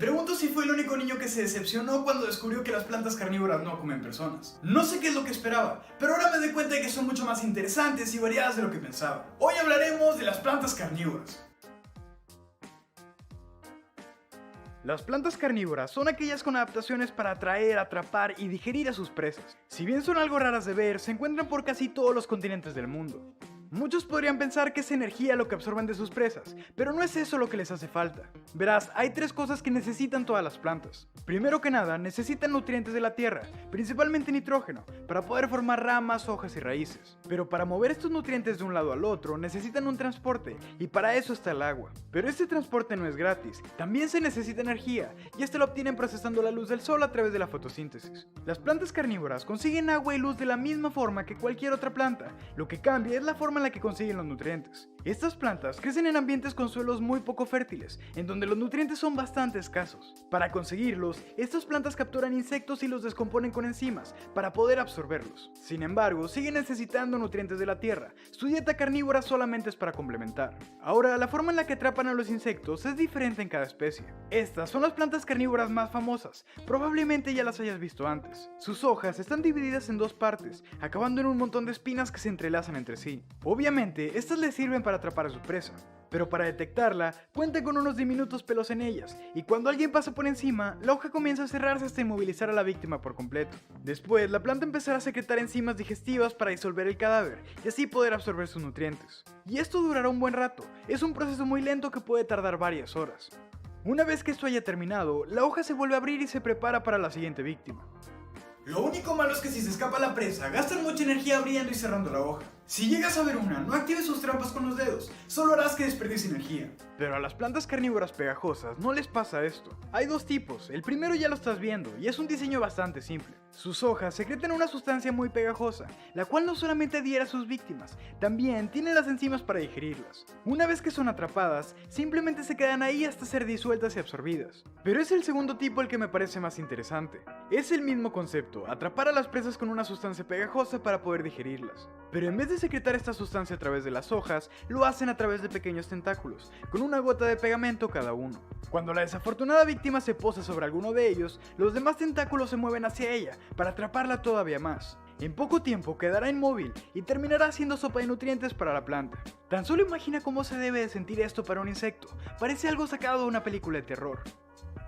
pregunto si fue el único niño que se decepcionó cuando descubrió que las plantas carnívoras no comen personas. No sé qué es lo que esperaba, pero ahora me doy cuenta de que son mucho más interesantes y variadas de lo que pensaba. Hoy hablaremos de las plantas carnívoras. Las plantas carnívoras son aquellas con adaptaciones para atraer, atrapar y digerir a sus presas. Si bien son algo raras de ver, se encuentran por casi todos los continentes del mundo. Muchos podrían pensar que es energía lo que absorben de sus presas, pero no es eso lo que les hace falta. Verás, hay tres cosas que necesitan todas las plantas. Primero que nada, necesitan nutrientes de la tierra, principalmente nitrógeno, para poder formar ramas, hojas y raíces. Pero para mover estos nutrientes de un lado al otro, necesitan un transporte, y para eso está el agua. Pero este transporte no es gratis, también se necesita energía, y esta la obtienen procesando la luz del sol a través de la fotosíntesis. Las plantas carnívoras consiguen agua y luz de la misma forma que cualquier otra planta, lo que cambia es la forma en la que consiguen los nutrientes. Estas plantas crecen en ambientes con suelos muy poco fértiles, en donde los nutrientes son bastante escasos. Para conseguirlos, estas plantas capturan insectos y los descomponen con enzimas para poder absorberlos. Sin embargo, siguen necesitando nutrientes de la tierra. Su dieta carnívora solamente es para complementar. Ahora, la forma en la que atrapan a los insectos es diferente en cada especie. Estas son las plantas carnívoras más famosas, probablemente ya las hayas visto antes. Sus hojas están divididas en dos partes, acabando en un montón de espinas que se entrelazan entre sí. Obviamente, estas les sirven para atrapar a su presa, pero para detectarla, cuentan con unos diminutos pelos en ellas, y cuando alguien pasa por encima, la hoja comienza a cerrarse hasta inmovilizar a la víctima por completo. Después, la planta empezará a secretar enzimas digestivas para disolver el cadáver, y así poder absorber sus nutrientes. Y esto durará un buen rato, es un proceso muy lento que puede tardar varias horas. Una vez que esto haya terminado, la hoja se vuelve a abrir y se prepara para la siguiente víctima. Lo único malo es que si se escapa la presa, gastan mucha energía abriendo y cerrando la hoja. Si llegas a ver una, no actives sus trampas con los dedos, solo harás que desperdicie energía. Pero a las plantas carnívoras pegajosas no les pasa esto. Hay dos tipos, el primero ya lo estás viendo y es un diseño bastante simple. Sus hojas secretan una sustancia muy pegajosa, la cual no solamente adhiere a sus víctimas, también tiene las enzimas para digerirlas. Una vez que son atrapadas, simplemente se quedan ahí hasta ser disueltas y absorbidas. Pero es el segundo tipo el que me parece más interesante. Es el mismo concepto, atrapar a las presas con una sustancia pegajosa para poder digerirlas. Pero en vez de secretar esta sustancia a través de las hojas, lo hacen a través de pequeños tentáculos, con una gota de pegamento cada uno. Cuando la desafortunada víctima se posa sobre alguno de ellos, los demás tentáculos se mueven hacia ella, para atraparla todavía más. En poco tiempo quedará inmóvil y terminará haciendo sopa de nutrientes para la planta. Tan solo imagina cómo se debe de sentir esto para un insecto, parece algo sacado de una película de terror.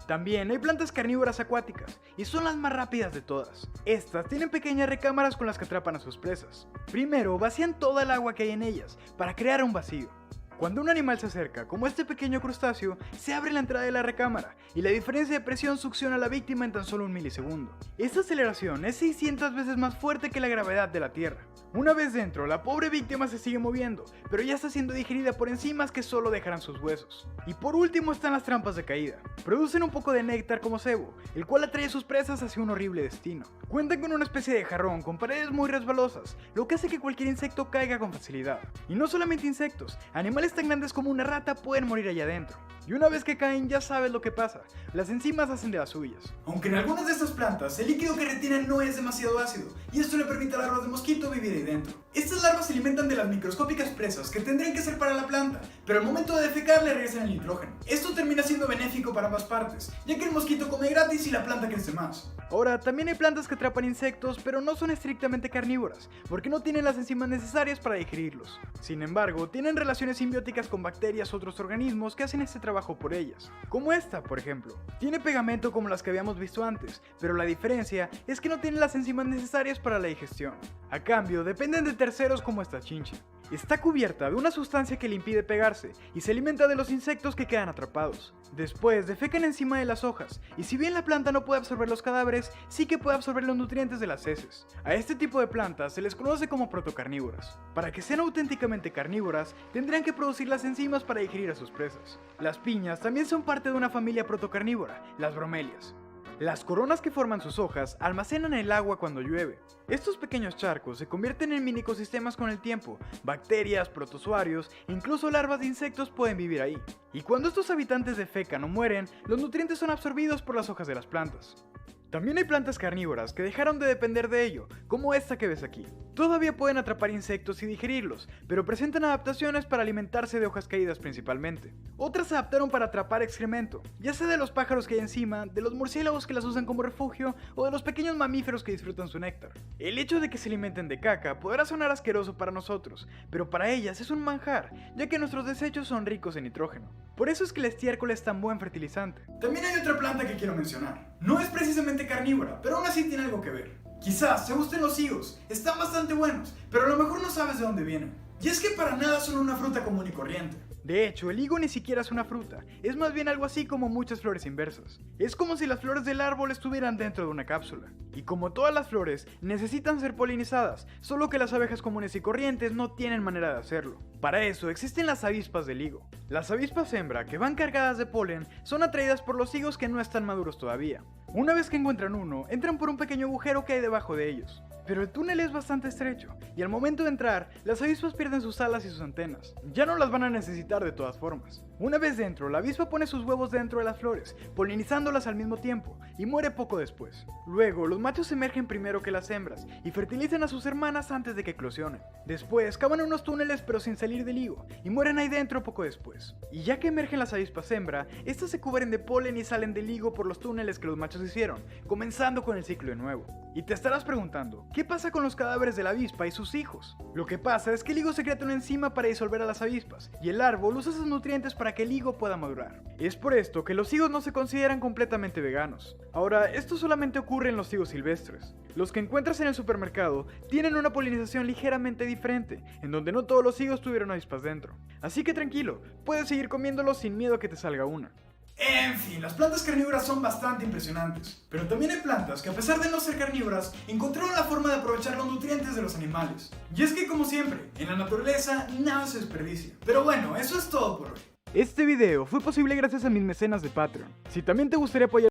También hay plantas carnívoras acuáticas, y son las más rápidas de todas. Estas tienen pequeñas recámaras con las que atrapan a sus presas. Primero vacían toda el agua que hay en ellas, para crear un vacío. Cuando un animal se acerca, como este pequeño crustáceo, se abre la entrada de la recámara, y la diferencia de presión succiona a la víctima en tan solo un milisegundo. Esta aceleración es 600 veces más fuerte que la gravedad de la Tierra. Una vez dentro, la pobre víctima se sigue moviendo, pero ya está siendo digerida por enzimas que solo dejarán sus huesos. Y por último están las trampas de caída. Producen un poco de néctar como cebo, el cual atrae a sus presas hacia un horrible destino. Cuentan con una especie de jarrón con paredes muy resbalosas, lo que hace que cualquier insecto caiga con facilidad. Y no solamente insectos, animales tan grandes como una rata pueden morir allá adentro. Y una vez que caen ya sabes lo que pasa, las enzimas hacen de las suyas. Aunque en algunas de estas plantas el líquido que retienen no es demasiado ácido, y esto le permite a las larvas de mosquito vivir ahí dentro. Estas larvas se alimentan de las microscópicas presas que tendrían que ser para la planta, pero al momento de defecar le regresan el nitrógeno. Esto termina siendo benéfico para ambas partes, ya que el mosquito come gratis y la planta crece más. Ahora, también hay plantas que atrapan insectos, pero no son estrictamente carnívoras, porque no tienen las enzimas necesarias para digerirlos. Sin embargo, tienen relaciones simbióticas con bacterias u otros organismos que hacen este trabajo por ellas. Como esta, por ejemplo. Tiene pegamento como las que habíamos visto antes, pero la diferencia es que no tiene las enzimas necesarias para la digestión. A cambio, dependen de terceros como esta chinche. Está cubierta de una sustancia que le impide pegarse y se alimenta de los insectos que quedan atrapados. Después defecan encima de las hojas, y si bien la planta no puede absorber los cadáveres, sí que puede absorber los nutrientes de las heces. A este tipo de plantas se les conoce como protocarnívoras. Para que sean auténticamente carnívoras, tendrían que producir las enzimas para digerir a sus presas. Las piñas también son parte de una familia protocarnívora, las bromelias. Las coronas que forman sus hojas almacenan el agua cuando llueve. Estos pequeños charcos se convierten en mini ecosistemas con el tiempo. Bacterias, protozoarios e incluso larvas de insectos pueden vivir ahí. Y cuando estos habitantes defecan o mueren, los nutrientes son absorbidos por las hojas de las plantas. También hay plantas carnívoras que dejaron de depender de ello, como esta que ves aquí. Todavía pueden atrapar insectos y digerirlos, pero presentan adaptaciones para alimentarse de hojas caídas principalmente. Otras se adaptaron para atrapar excremento, ya sea de los pájaros que hay encima, de los murciélagos que las usan como refugio o de los pequeños mamíferos que disfrutan su néctar. El hecho de que se alimenten de caca podrá sonar asqueroso para nosotros, pero para ellas es un manjar, ya que nuestros desechos son ricos en nitrógeno. Por eso es que el estiércol es tan buen fertilizante. También hay otra planta que quiero mencionar. No es precisamente carnívora, pero aún así tiene algo que ver. Quizás te gusten los higos, están bastante buenos, pero a lo mejor no sabes de dónde vienen. Y es que para nada son una fruta común y corriente. De hecho, el higo ni siquiera es una fruta, es más bien algo así como muchas flores inversas. Es como si las flores del árbol estuvieran dentro de una cápsula. Y como todas las flores, necesitan ser polinizadas, solo que las abejas comunes y corrientes no tienen manera de hacerlo. Para eso existen las avispas del higo. Las avispas hembra, que van cargadas de polen, son atraídas por los higos que no están maduros todavía. Una vez que encuentran uno, entran por un pequeño agujero que hay debajo de ellos. Pero el túnel es bastante estrecho, y al momento de entrar, las avispas pierden sus alas y sus antenas. Ya no las van a necesitar de todas formas. Una vez dentro, la avispa pone sus huevos dentro de las flores, polinizándolas al mismo tiempo, y muere poco después. Luego, los machos emergen primero que las hembras, y fertilizan a sus hermanas antes de que eclosionen. Después, cavan en unos túneles pero sin salir del higo, y mueren ahí dentro poco después. Y ya que emergen las avispas hembra, estas se cubren de polen y salen del higo por los túneles que los machos hicieron, comenzando con el ciclo de nuevo. Y te estarás preguntando, ¿qué pasa con los cadáveres de la avispa y sus hijos? Lo que pasa es que el higo secreta una enzima para disolver a las avispas, y el árbol usa esos nutrientes para que el higo pueda madurar. Es por esto que los higos no se consideran completamente veganos. Ahora, esto solamente ocurre en los higos silvestres. Los que encuentras en el supermercado tienen una polinización ligeramente diferente, en donde no todos los higos tuvieron avispas dentro. Así que tranquilo, puedes seguir comiéndolos sin miedo a que te salga una. En fin, las plantas carnívoras son bastante impresionantes. Pero también hay plantas que, a pesar de no ser carnívoras, encontraron la forma de aprovechar los nutrientes de los animales. Y es que, como siempre, en la naturaleza nada se desperdicia. Pero bueno, eso es todo por hoy. Este video fue posible gracias a mis mecenas de Patreon. Si también te gustaría apoyar